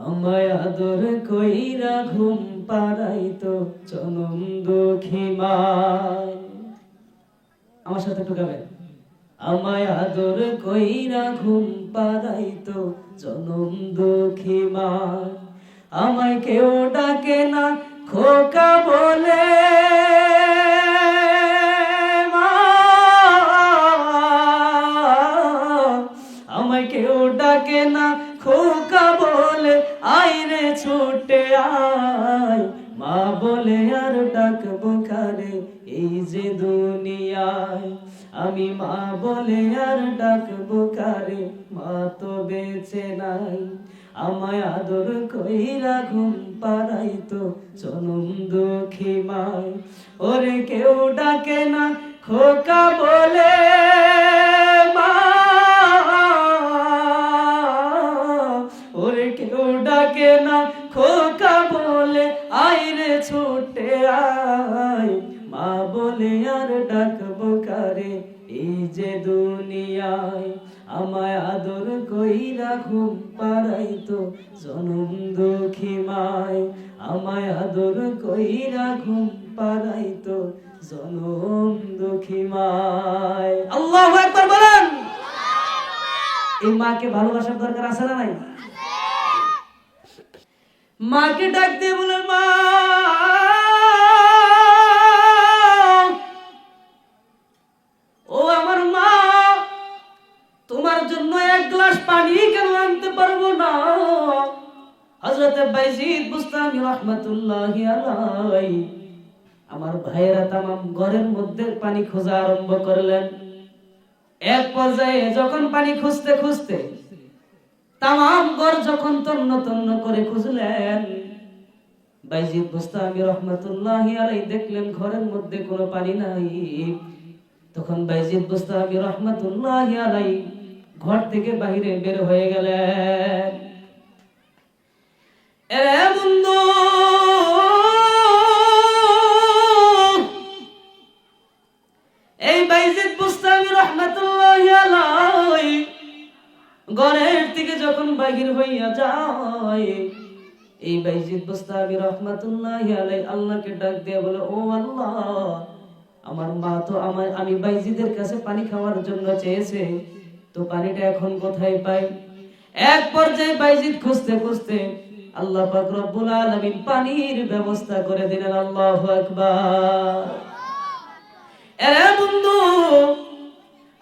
আমায় আদর কইরা ঘুম পাড়াইতো জনম দুঃখী মায়। আমার সাথে একটু গাবেন। আমায় আদর কইরা ঘুম পাড়াইতো জনম দুঃখী মায়। আমায় কেউ ডাকে না খোকা বলে, আমায় কেউ ডাকে না খোকা বলে, আইরে ছুটে আয়। মা বলে আর ডাকবো কারে এই যে দুনিয়ায়। আমি মা বলে আর ডাকবো কারে, মা তো বেঁচে নাই। আমায় আদর কইরা ঘুম পাড়াইতো জনম দুঃখী মায়। ওরে কেউ ডাকে না খোকা বলে, মা ওরে কেউ ডাকে না খোকা বলে, আইরে ছুটে আয়। মা বলে আর ডাকবো কারে এই যে দুনিয়ায়। আমায় আদর কইরা ঘুম পাড়াইতো জনম দুঃখী মায়। আমায় আদর কইরা ঘুম পাড়াইতো জনম দুঃখী মায়। আল্লাহু আকবার বলেন। এই মাকে ভালোবাসার দরকার আছে না নাই? মাকে ডাক দিয়ে বলে, মা ও আমার মা, তোমার জন্য এক গ্লাস পানি কেন আনতে পারবো না? হযরত বাইজিদ বুস্তামি রাহমাতুল্লাহি আলাইহি আমার ভাইয়েরা তামাম ঘরের মধ্যে পানি খোঁজা আরম্ভ করলেন। এক পর্যায়ে যখন পানি খুঁজতে খুঁজতে তামাম ঘর যখন তন্ন তন্ন করে খুঁজলেন, বাইজিদ বুস্তামি রাহমাতুল্লাহি আলাইহি দেখলেন ঘরের মধ্যে কোনো পানি নাই। তখন বাইজিদ বুস্তামি রাহমাতুল্লাহি আলাইহি ঘর থেকে বাইরে বের হয়ে গেলেন। এ বন্ধু, এই বাইজিদ বুস্তামি রাহমাতুল্লাহি আলাইহি ঘরের থেকে যখন বাহির হইয়া যায়, এই বাইজিদ বুস্তামি রাহমাতুল্লাহি আলাইহি আল্লাহকে ডাক দিয়ে বলে, ও আল্লাহ, আমার মা তো আমি বাইজিদের কাছে পানি খাওয়ার জন্য চেয়েছে, তো পানিটা এখন কোথায় পাই? এক পর্যায়ে বাইজিদ খুঁজতে খুঁজতে আল্লাহ পাক রব্বুল আলামিন পানির ব্যবস্থা করে দিলেন। আল্লাহু আকবার। এরে বন্ধু,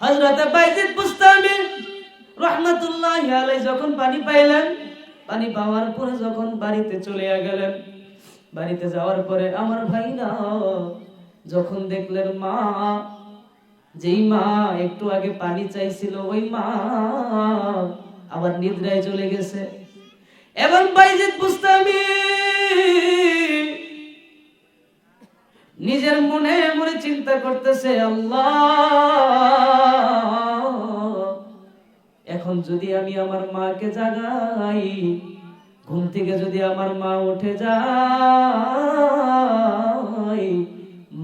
হযরত বাইজিদ বুস্তামি রাহমাতুল্লাহি আলাইহি যখন পানি পাইলেন, পানি পাওয়ার পরে যখন বাড়িতে চলে গেলেন, বাড়িতে যাওয়ার পরে আমার ভাইরা যখন দেখলেন মা, যেই মা একটু আগে পানি চাইছিল ওই মা আবার নিদ্রায় চলে গেছে। এবং বাইজিদ বুস্তামি নিজের মনে মনে চিন্তা করতেছে, আল্লাহ, এখন যদি আমি আমার মাকে জাগাই, ঘুম থেকে যদি আমার মা উঠে যায়,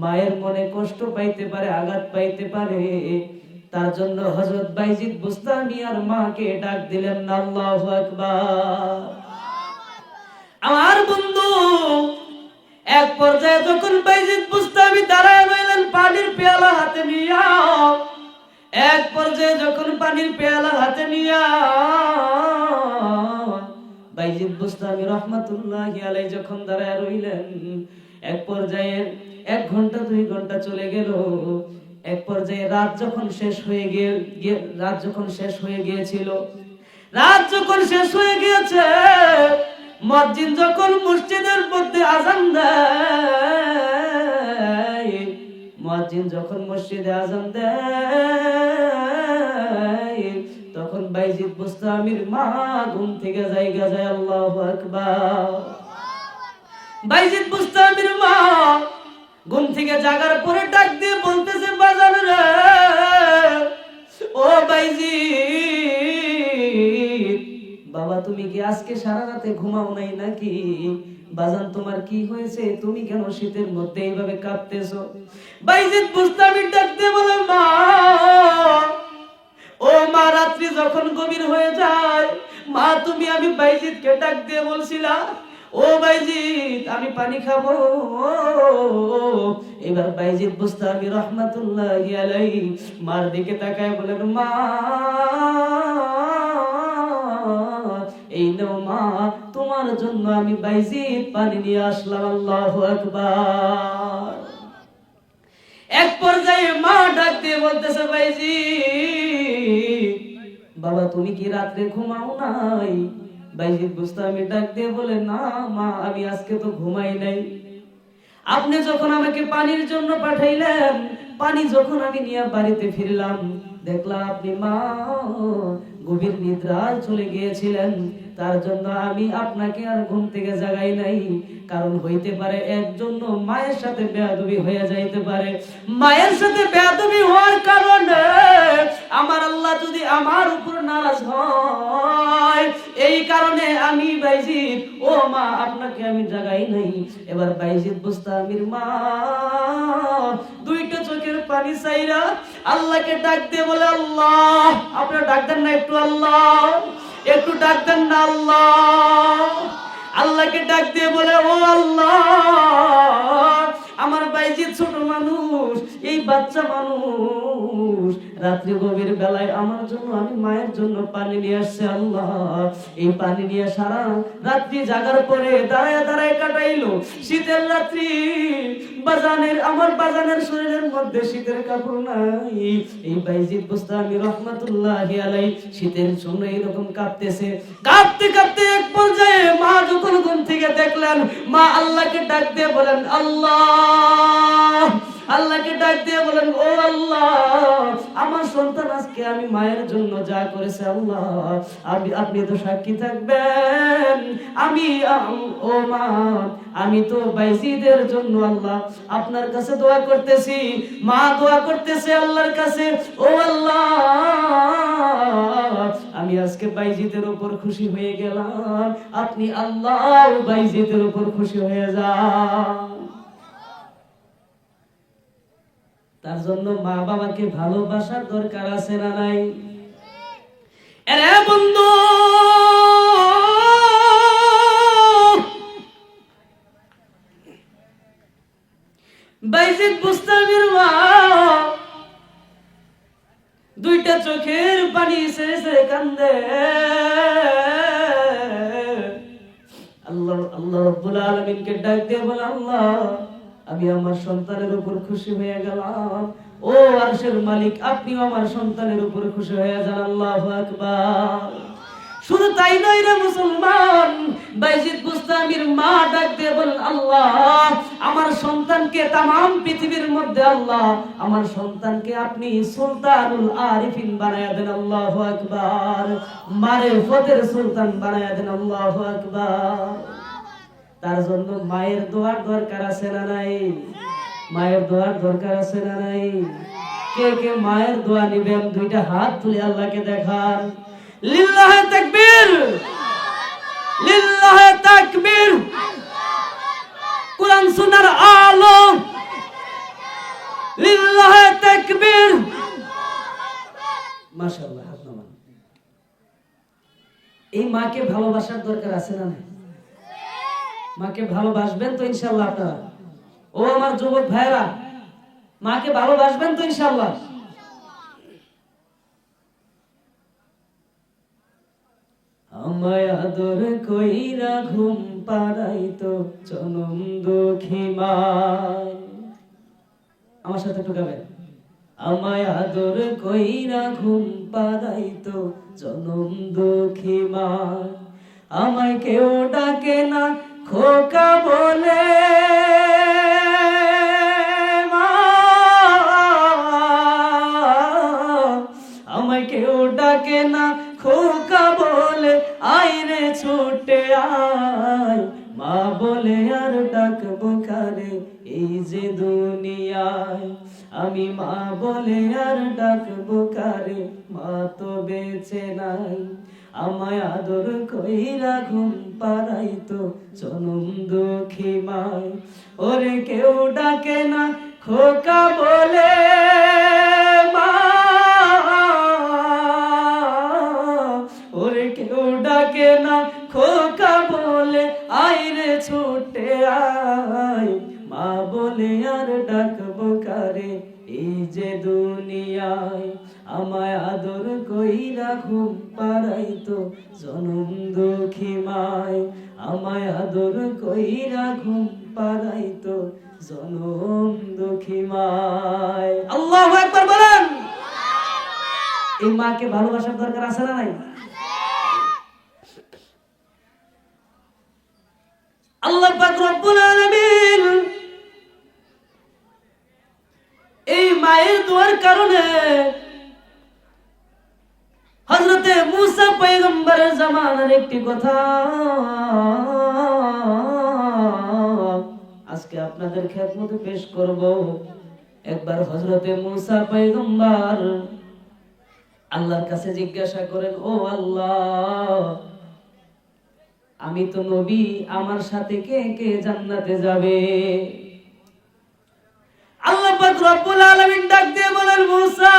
মায়ের মনে কষ্ট পাইতে পারে, আঘাত পাইতে পারে। তার জন্য হযরত বাইজিদ বুস্তামি আর মাকে ডাক দিলেন। আল্লাহু আকবার। আমার বন্ধু, এক পর্যায়ে যখন বাইজিদ বুস্তামি দাঁড়ায় রইলেন পানির পেয়ালা হাতে নিয়া, এক পর্যায়ে যখন পানির পেয়ালা হাতে নিয়া বাইজিদ বুস্তামি রাহমাতুল্লাহি আলাইহি যখন দাঁড়ায় রইলেন, এক পর্যায়ে 1 ঘন্টা 2 ঘন্টা চলে গেল। এক পর্যায়ে রাত যখন শেষ হয়ে গিয়েছিল, রাত যখন শেষ হয়ে গিয়েছে, মুয়াজ্জিন যখন মসজিদের মধ্যে আযান দেয়, মুয়াজ্জিন যখন মসজিদে আযান দেয়, তখন বাইজিদ বুস্তামির মা ঘুম থেকে জায়গা যায়। আল্লাহু আকবার। বাইজিদ বুস্তামির মা ঘুম থেকে জাগার পরে ডাক দিয়ে বলতেছে, বাজান রে, ও বাইজিদ, বাবা তুমি কি আজকে সারা রাতে ঘুমাও নাই নাকি? বাজান তোমার কি হয়েছে? তুমি কেন শীতের মধ্যে এইভাবে কাঁপতেছো? বাইজিদ বুস্তামি ডাক দিয়ে বলে, মা, ও ও মা, রাত্রি যখন গভীর হয়ে যায়, মা তুমি আমি বাইজিদকে ডাক দিয়ে বলছিলাম, ও বাইজিদ আমি পানি খাবো। এবার বাইজিদ বুস্তামি রহমাতুল্লাহি আলাইহি মার দিকে তাকায় বলেন, মা এই নাও মা, তোমার জন্য আমি বাইজিদ পানি নিয়ে আসলাম। আল্লাহু আকবার। এক পর্যায়ে মা ডাক দিয়ে বলতেছে, বাইজিদ বাবা তুমি কি রাত্রে ঘুমাও নাই? বাইজিদ বুস্তামি ডাক দিয়ে বলে, না মা আমি আজকে তো ঘুমাই নাই। আপনি যখন আমাকে পানির জন্য পাঠাইলেন, পানি যখন আমি নিয়ে বাড়িতে ফিরলাম, দেখলাম আপনি মা গভীর নিদ্রায় চলে গিয়েছিলেন। তার জন্য আমি আপনাকে আর ঘুম থেকে জাগাই নাই। কারণ হইতে পারে এর জন্য মায়ের সাথে বেয়াদবি হয়ে যাইতে পারে। মায়ের সাথে বেয়াদবি হওয়ার কারণে আমার আল্লাহ যদি আমার উপর নারাজ হয়, এই কারণে আমি বাইজিদ ও মা আপনাকে আমি জাগাই নাই। এবার বাইজিদ বুস্তামির মা দুইটা চোখের পানি চাইরা আল্লাহকে ডাক দিয়ে বলে, আল্লাহ আপনারা ডাক দেন না একটু, আল্লাহ একটু ডাক দেন না আল্লাহ। আল্লাহকে ডাক দিয়ে বলে, ও আল্লাহ আমার বাইজিদ ছোট মানুষ, এই বাচ্চা মানুষ রাত্রি গভীর বেলায় আমার জন্য আমি মায়ের জন্য পানি নিয়ে আসছে। আল্লাহ এই পানি নিয়ে সারা রাত্রি জাগার পরে দাঁড়ায় দাঁড়ায় কাটাইলো। শীতের রাত্রি, বাজানের আমার বাজানের শরীরের মধ্যে শীতের কাপড় নাই। এই বাইজিদ বুস্তামি রহমাতুল্লাহি আলাইহি শীতের জন্য এরকম কাঁপতেছে। কাঁপতে কাঁপতে এক পর্যায়ে মা যখন ঘুম থেকে দেখলেন, মা আল্লাহকে ডাক দিয়ে বলেন, আল্লাহ আল্লাহকে ডাক দিয়ে বলেন, ও আল্লাহ আমার সন্তান আজকে আমি মায়ের জন্য যা করেছে আল্লাহ আপনি তো সাক্ষী থাকবেন। আমি ও মা আমি তো বাইজিদের জন্য আল্লাহ আপনার কাছে দোয়া করতেছি। মা দোয়া করতেছে আল্লাহর কাছে, ও আল্লাহ আমি আজকে বাইজিদের উপর খুশি হয়ে গেলাম, আপনি আল্লাহ বাইজিদের উপর খুশি হয়ে যান। তার জন্য মা বাবাকে ভালোবাসার দরকার আছে না নাই? আরে বন্ধু বাইজিদ বুস্তামির মা দুইটা চোখের পানি ছেড়ে ছেড়ে কান্দে। আল্লাহ আল্লাহ রাব্বুল আলামিনকে ডাক দিয়ে বলে, আল্লাহ আমি আমার সন্তানের উপর খুশি হয়ে গেলাম। ও আরশের মালিক আপনিও আমার সন্তানের উপর খুশি হয়ে যান। আল্লাহু আকবার। শুধু তাই নয় রে মুসলমান, বাইজিদ বুস্তামির মা ডাক দিয়ে বলেন, আল্লাহ আমার সন্তানকে তামাম পৃথিবীর মধ্যে আল্লাহ আমার সন্তানকে আপনি সুলতানুল আরিফিন বানায়া দেন। আল্লাহু আকবার। মারিফতের সুলতান বানায়া দেন। আল্লাহু আকবার। তার জন্য মায়ের দোয়ার দরকার আছে না নাই? মায়ের দোয়ার দরকার আছে না নাই? কে কে মায়ের দোয়া নিবেন দুইটা হাত তুলে আল্লাহকে দেখান। লিল্লাহে তাকবীর, লিল্লাহে তাকবীর। কোরআন সুন্নাহর আলো, লিল্লাহে তাকবীর। মাশাআল্লাহ। হাত নামান। এই মাকে ভালোবাসার দরকার আছে না নাই? মাকে ভালোবাসবেন তো ইনশাআল্লাহ আপনারা? ও আমার যুবক ভাইরা, মাকে ভালোবাসবেন তো ইনশাআল্লাহ? আমায় আদর কইরা ঘুম পাড়াইতো জনম দুঃখী মা। আমার সাথে একটু গাবেন। আমায় আদর কইরা ঘুম পাড়াইতো জনম দুঃখী মা। আমায় কেউ ডাকে না খোকা বলে, মা আমায় কেউ ডাকে না খোকা বলে, আইরে ছুটে আয়। মা বলে আর ডাকবো কারে এই যে দুনিয়ায়। আমি মা বলে আর ডাকবো কারে, মা তো বেঁচে নাই। আমায় আদর কইরা ঘুম পাড়াইতো জনম দুঃখী মায়। ওরে কেউ ডাকে না খোকা বলে, মা রে ছুটে আয়, মা বলে আর ডাকবো কারে এই যে দুনিয়ায়। আমায় আদর কইরা ঘুম পাড়াইতো জনম দুঃখী মায়, আমায় আদর কইরা ঘুম পাড়াইতো জনম দুঃখী মায়। আল্লাহু আকবার বলেন। এই মাকে ভালোবাসার দরকার আছে না নাই? আল্লাহ পাক রব্বুল আলামিন এই মায়ের দোয়ার কারণে হযরতে মুসা পয়গম্বরের জামানার একটি কথা আজকে আপনাদের খেদমতে পেশ করব। একবার হযরতে মুসা পয়গম্বর আল্লাহর কাছে জিজ্ঞাসা করেন, ও আল্লাহ, আমি তো নবী, আমার সাথে কে কে জান্নাতে যাবে? আল্লাহ পাক রব্বুল আলামিন ডাক দিয়ে বলেন, মুসা,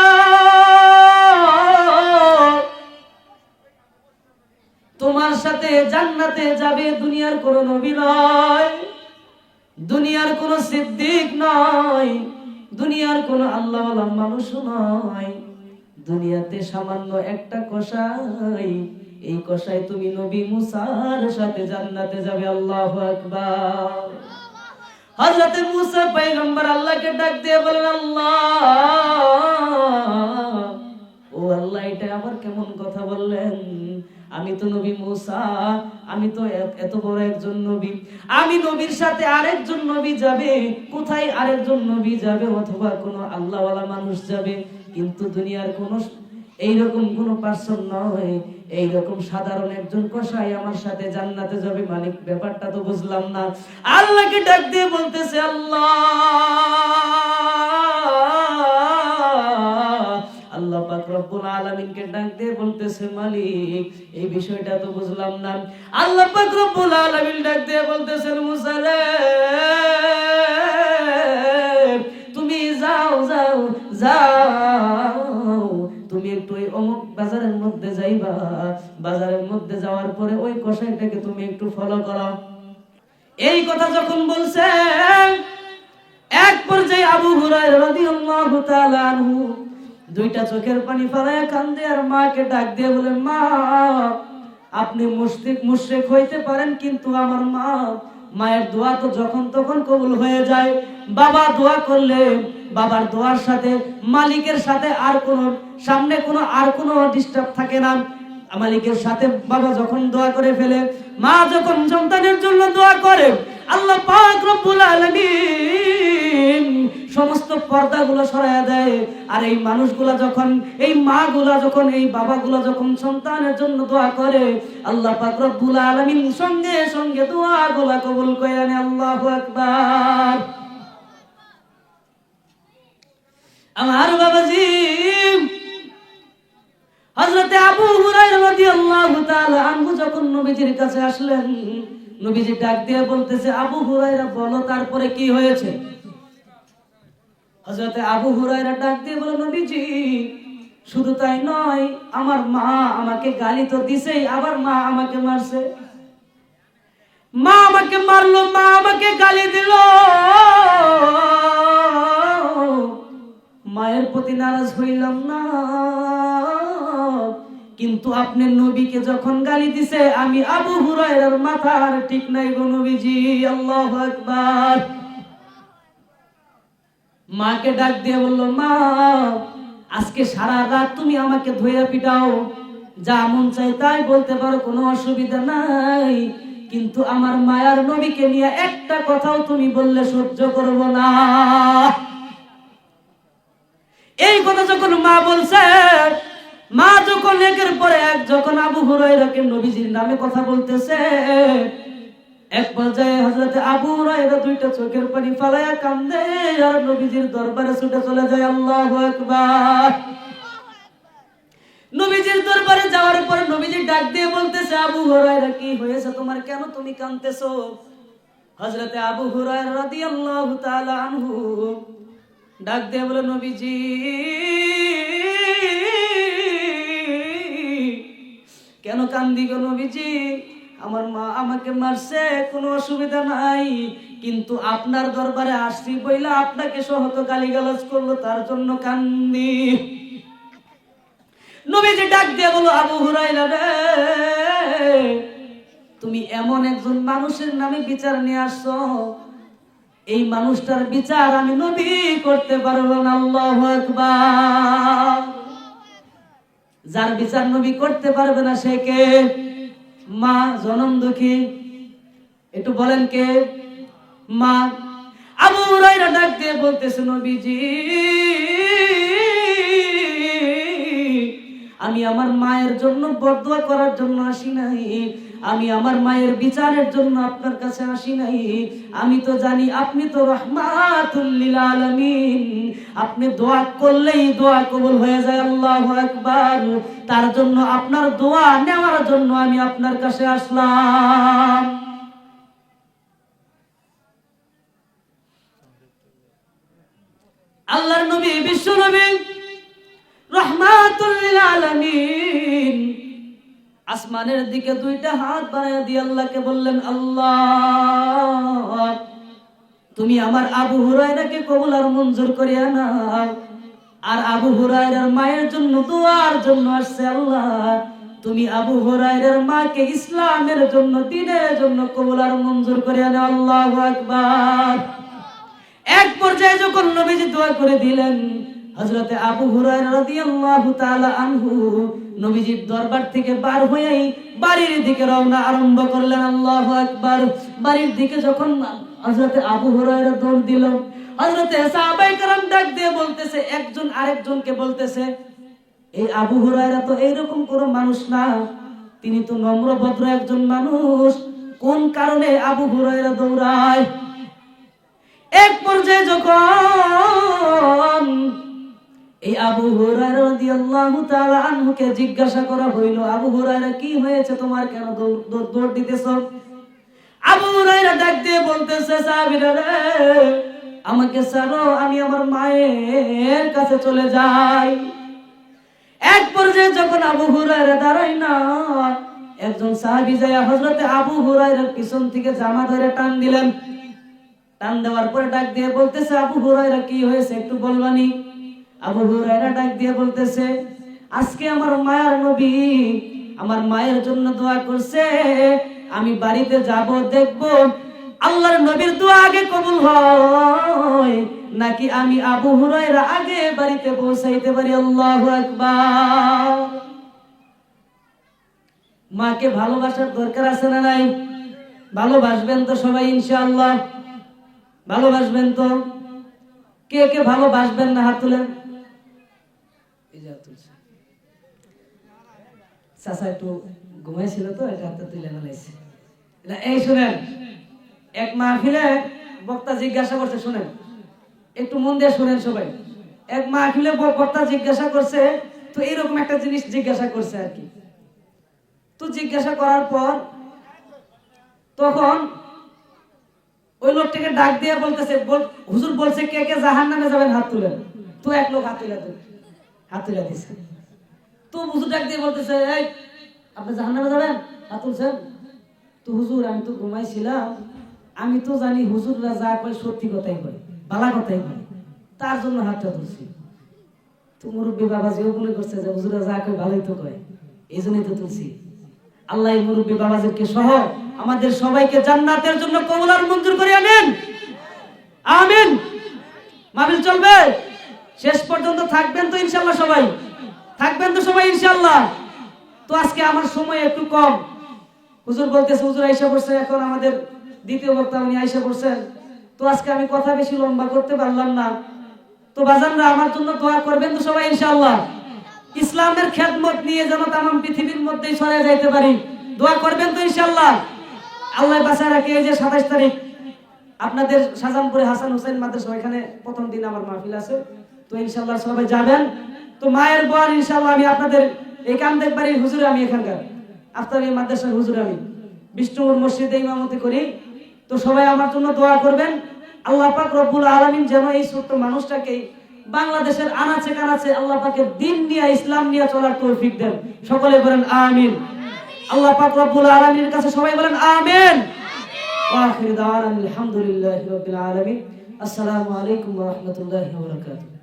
তোমার সাথে জান্নাতে যাবে দুনিয়ার কোন নবী নয়, দুনিয়ার কোন সিদ্দিক নয়, দুনিয়ার কোন আল্লাহওয়ালা মানুষ নয়, দুনিয়াতে সামান্য একটা কসাই, এই কসাই তুমি নবী মুসার সাথে জান্নাতে যাবে। আল্লাহু আকবার। হযরত মুসা পয়গম্বর আল্লাহকে ডাক দিয়ে বলেন, আল্লাহ, ও আল্লাহ, এটা আবার কেমন কথা বললেন? আমি তো নবী মুসা, আমি তো এত বড় একজন নবী, আমি নবীর সাথে আরেকজন নবী যাবে, কোথায় আরেকজন নবী যাবে অথবা কোন আল্লাহওয়ালা মানুষ যাবে, কিন্তু দুনিয়ার কোন এইরকম কোন পার্সন নয়, এইরকম সাধারণ একজন কসাই আমার সাথে জান্নাতে যাবে। মালিক, ব্যাপারটা তো বুঝলাম না। আল্লাহকে ডাক দিয়ে বলতেছে, আল্লাহ, আল্লাহ পাক রব্বুল আলামিনকে ডাক দিয়ে বলতেছে, মালিক, এই বিষয়টা তো বুঝলাম না। আল্লাহ পাক রব্বুল আলামিন ডাক দিয়ে বলতেছেন, মুসা রে, তুমি যাও যাও যাও, তুমি একটু ওই অমুক বাজারের মধ্যে যাইবা, বাজারের মধ্যে যাওয়ার পরে ওই কসাইটাকে তুমি একটু ফলো করো। এই কথা যখন বলছে, এক পর্যায়ে আবু হুরায়রা রাদিয়াল্লাহু তাআলা আনহু দুইটা চোখের পানি ফেলায় কান্দে আর মাকে ডাক দিয়ে বলে, মা, আপনি মুশরিক হইতে পারেন, কিন্তু আমার মা, মায়ের দোয়া তো যখন তখন কবুল হয়ে যায়। বাবা দোয়া করলে বাবার দোয়ার সাথে মালিকের সাথে আর কোনো সামনে কোনো আর কোনো ডিস্টার্ব থাকে না। মালিকের সাথে বাবা যখন দোয়া করে ফেলে, মা যখন সন্তানের জন্য দোয়া করে, আল্লাহ পাক রব্বুল আলামিন সমস্ত পর্দাগুলো সরায়া দেয়। আর এই মানুষগুলা যখন, এই মাগুলা যখন, এই বাবাগুলা যখন সন্তানের জন্য দোয়া করে, আল্লাহ পাক রব্বুল আলামিন সঙ্গে সঙ্গে দোয়াগুলা কবুল করে নেয়। আল্লাহু আকবার। আমার বাবাজি হযরতে আবু হুরায়রা রাদিয়াল্লাহু তাআলা আনহু যখন নবীজির কাছে আসলেন, নবীজি ডাক দিয়ে বলতেছে, আবু হুরায়রা, বলো তারপরে কি হয়েছে? হযরতে আবু হুরায়রা ডাক দিয়ে বলে, নবীজি, শুধু তাই নয়, আমার মা আমাকে গালি তো দিছেই, আবার মা আমাকে মারছে। মা আমাকে মারলো, মা আমাকে গালি দিল, মায়ের প্রতি নারাজ হইলাম না, কিন্তু আপনার নবীকে যখন গালি দিছে, আমি আবু হুরায়রার মাথার ঠিক নাই গো নবীজি। আল্লাহু আকবার। মাকে ডাক দিয়ে বললো, মা, আজকে সারা রাত তুমি আমাকে ধইরা পিটাও, যা মন চাই তাই বলতে পারো, কোনো অসুবিধা নাই, কিন্তু আমার মায়ার নবীকে নিয়ে একটা কথাও তুমি বললে সহ্য করব না। এই কথা যখন মা বলছে, মা যখন একের পরে এক যখন আবু হুরায়রাকে নবীজির নামে কথা বলতেছে, এক পর্যায়ে হযরতে আবু হুরায়রা দুইটা চোখের পানি ফেলায়া কান্দে আর নবীজির দরবারে ছুটে চলে যায়। আল্লাহু আকবার। নবীজির দরবারে যাওয়ার পর নবীজি ডাক দিয়ে বলতেছে, আবু হুরায়রা, কি হয়েছে তোমার, কেন তুমি কাঁদতেছো? হযরতে আবু হুরায়রা রাদিয়াল্লাহু তাআলা আনহু ডাক দিয়ে বলে, নবীজি, কেন কান্দি গো নবীজি? আমার মা আমাকে মারছে, কোনো অসুবিধা নাই, কিন্তু আপনার দরবারে আসছি বইলা আপনাকে সহত গালিগালাজ করলো, তার জন্য কান্দি। নবীজি ডাক দিয়ে বলো, আবু হুরায়রা রে, তুমি এমন একজন মানুষের নামে বিচার নিয়ে আসছো, এই মানুষটার বিচার আমি নবী করতে পারবো না। আল্লাহু আকবার। যার বিচার নবী করতে পারবে না সে কে? মা, জনম দুঃখী। একটু বলেন কে? মা। আবু হুরায়রা ডাক দিয়ে বলতেছে, নবীজি আমি আমার মায়ের জন্য বদদুয়া করার জন্য আসি নাই, আমি আমার মায়ের বিচারের জন্য আপনার কাছে আসি নাই। আমি তো জানি আপনি তো রাহমাতুল লিল আলামিন, আপনি দোয়া করলেই দোয়া কবুল হয়ে যায়। আল্লাহু আকবার। তার জন্য আপনার দোয়া নেওয়ার জন্য আমি আপনার কাছে আসলাম। আল্লাহর নবী, বিশ্ব নবী রাহমাতুল লিল আলামিন আসমানের দিকে দুইটা হাত বাড়ায় দিয়ে আল্লাহকে বললেন, আল্লাহ তুমি আমার আবু হুরায়রাকে কবুল আর মঞ্জুর করিয়া নাও। আর আবু হুরায়রার মায়ের জন্য দোয়ার জন্য আসছে, আল্লাহ তুমি আবু হুরায়রার মাকে ইসলামের জন্য, দ্বীনের জন্য কবুল আর মঞ্জুর করিয়া নাও। আল্লাহু আকবার। এক পর্যায়ে যখন নবীজি দোয়া করে দিলেন, হযরতে আবু হুরায়রা রাদিয়াল্লাহু তাআলা আনহু নবীজির দরবার থেকে বার হয়েই বাড়ির দিকে রওনা আরম্ভ করলেন। আল্লাহু আকবার। বাড়ির দিকে যখন হযরতে আবু হুরায়রা দৌড় দিল, হযরতে সাহাবায়ে কেরাম ডাক দিয়ে বলতেছে, একজন আরেকজনকে বলতেছে, এই আবু হুরায়রা তো এইরকম কোনো মানুষ না, তিনি তো নম্র ভদ্র একজন মানুষ, কোন কারণে আবু হুরায়রা দৌড়ায়? এক পর্যায়ে যখন এই আবু হুরায়রা রাদিয়াল্লাহু তাআলা আনহুকে জিজ্ঞাসা করা হইল, আবু হুরায়রা কি হয়েছে, তোমার কেন দৌড় দিতেছো? আবু হুরায়রা ডাক দিয়ে বলতেছে, সাহাবীরা রে, আমাকে ছাড়ো, আমি আমার মায়ের কাছে চলে যাই। এক পর্যায়ে যখন আবু হুরায়রা দাঁড়ায় না, একজন সাহাবী যায় হযরতে আবু হুরায়রার পিছন থেকে জামা ধরে টান দিলেন। টান দেওয়ার পরে ডাক দিয়ে বলতেছে, আবু হুরায়রা কি হয়েছে একটু বলবানি? আবু হুরায়রা ডাক দিয়ে বলতেছে, আজকে আমার মায়ের নবী আমার মায়ের জন্য দোয়া করছে, আমি বাড়িতে যাব, দেখব আল্লাহর নবীর দোয়া আগে কবুল হয় নাকি আমি আবু হুরায়রা আগে বাড়িতে পৌঁছাইতে পারি। আল্লাহু আকবার। মাকে ভালোবাসার দরকার আছে না নাই? ভালোবাসবেন তো সবাই ইনশাআল্লাহ? ভালোবাসবেন তো? কে কে ভালোবাসবেন না হাত তুলেন। চাচা একটু ঘুমাইছিল তো, এটা হাতে তুলে নালাইছে। এই শুনেন, এক মাহফিলে বক্তা জিজ্ঞাসা করছে, শুনেন একটু মন দিয়ে শুনেন সবাই। এক মাহফিলে বক্তা জিজ্ঞাসা করছে, তো এইরকম একটা জিনিস জিজ্ঞাসা করছে আর কি। তো জিজ্ঞাসা করার পর তখন ওই লোকটাকে ডাক দিয়ে বলতেছে, হুজুর বলছে কে কে জাহান্নামে যাবেন হাত তুলেন। তো এক লোক হাত তুলে দিছে। তো হুজুর ডাক দিয়ে বলতেছে, এই আপনি জাহান্নামে যাবেন, হাত তুলছেন? তো হুজুর আমি তো ঘুমাইছিলাম, আমি তো জানি হুজুররা যা কয় সত্যি কথাই কয়, ভালো কথাই কয়, তার জন্য হাতটা তুলছি। তো মুরব্বী বাবাজি মনে করছে যে হুজুররা যা কয় ভালোই তো কয়, এই জন্যই তো তুলছি। আল্লাহ মুরব্বী বাবাজিকে সহ আমাদের সবাইকে জান্নাতের জন্য কবুল আর মঞ্জুর করে আনেন। আমিন। মাহফিল চলবে শেষ পর্যন্ত, থাকবেন তো ইনশাআল্লাহ? সবাই থাকবেন তো সবাই ইনশাআল্লাহ? তো আজকে আমার সময় একটু কম, হুজুর বলতেছে, হুজুর আয়েশা পড়ছে, এখন আমাদের দ্বিতীয় বক্তা উনি আয়েশা পড়ছেন। তো আজকে আমি কথা বেশি লম্বা করতে পারলাম না। তো বাজানরা আমার জন্য দোয়া করবেন তো সবাই ইনশাআল্লাহ? ইসলামের খেদমত নিয়ে যেন তাম পৃথিবীর মধ্যেই ছড়িয়ে যাইতে পারি, দোয়া করবেন তো ইনশাআল্লাহ? আল্লাহ বাঁচায় রাখে। এই যে 27 তারিখ আপনাদের শাহজাহানপুরে হাসান হুসাইন মাদ্রাসা, এখানে প্রথম দিন আমার মাহফিল আছে, তো ইনশাআল্লাহ সবাই যাবেন। তো মায়ের বোন ইনশাআল্লাহ আমি আপনাদের এই কান্দেক বাড়ির হুজুরে, আমি এখানকার আফতারি মাদ্রাসার হুজুরে, আমি বিষ্ণুপুর মসজিদে ইমামতি করি। তো সবাই আমার জন্য দোয়া করবেন। আল্লাহ পাক রব্বুল আলামিন যেন এই ছোট্ট মানুষটাকে বাংলাদেশের আনাচে কানাচে আল্লাহ পাকের দ্বীন নিয়ে, ইসলাম নিয়ে চলার তৌফিক দেন। সকলে বলেন আমিন। আল্লাহ পাক রব্বুল আলামিনের কাছে সবাই বলেন আমিন। ওয়া আখিরু দাওয়ানা আলহামদুলিল্লাহি রাব্বিল আলামিন। আসসালামু আলাইকুম ওয়া রাহমাতুল্লাহি ওয়া বারাকাতুহু।